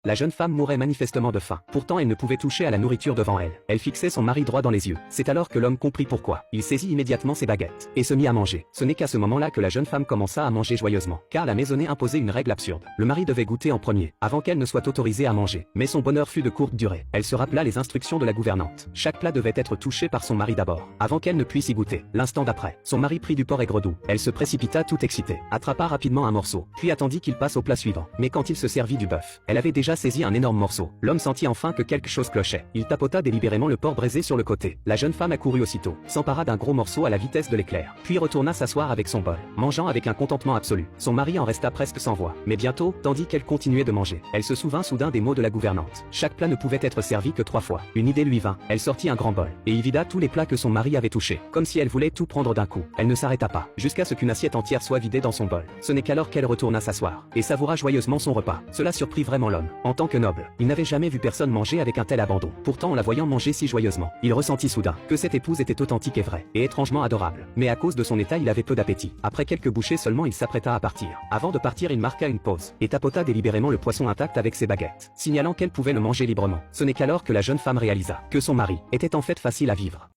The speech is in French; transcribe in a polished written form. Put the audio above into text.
La jeune femme mourait manifestement de faim. Pourtant elle ne pouvait toucher à la nourriture devant elle. Elle fixait son mari droit dans les yeux. C'est alors que l'homme comprit pourquoi. Il saisit immédiatement ses baguettes et se mit à manger. Ce n'est qu'à ce moment-là que la jeune femme commença à manger joyeusement. Car la maisonnée imposait une règle absurde. Le mari devait goûter en premier, avant qu'elle ne soit autorisée à manger. Mais son bonheur fut de courte durée. Elle se rappela les instructions de la gouvernante. Chaque plat devait être touché par son mari d'abord, avant qu'elle ne puisse y goûter. L'instant d'après, son mari prit du porc aigre doux. Elle se précipita tout excitée, attrapa rapidement un morceau, puis attendit qu'il passe au plat suivant. Mais quand il se servit du bœuf, elle avait déjà saisi un énorme morceau. L'homme sentit enfin que quelque chose clochait. Il tapota délibérément le porc braisé sur le côté. La jeune femme accourut aussitôt, s'empara d'un gros morceau à la vitesse de l'éclair, puis retourna s'asseoir avec son bol, mangeant avec un contentement absolu. Son mari en resta presque sans voix. Mais bientôt, tandis qu'elle continuait de manger, elle se souvint soudain des mots de la gouvernante. Chaque plat ne pouvait être servi que 3 fois. Une idée lui vint. Elle sortit un grand bol, et y vida tous les plats que son mari avait touchés, comme si elle voulait tout prendre d'un coup. Elle ne s'arrêta pas, jusqu'à ce qu'une assiette entière soit vidée dans son bol. Ce n'est qu'alors qu'elle retourna s'asseoir, et savoura joyeusement son repas. Cela surprit vraiment l'homme. En tant que noble, il n'avait jamais vu personne manger avec un tel abandon. Pourtant en la voyant manger si joyeusement, il ressentit soudain que cette épouse était authentique et vraie, et étrangement adorable. Mais à cause de son état il avait peu d'appétit. Après quelques bouchées seulement il s'apprêta à partir. Avant de partir il marqua une pause, et tapota délibérément le poisson intact avec ses baguettes, signalant qu'elle pouvait le manger librement. Ce n'est qu'alors que la jeune femme réalisa que son mari était en fait facile à vivre.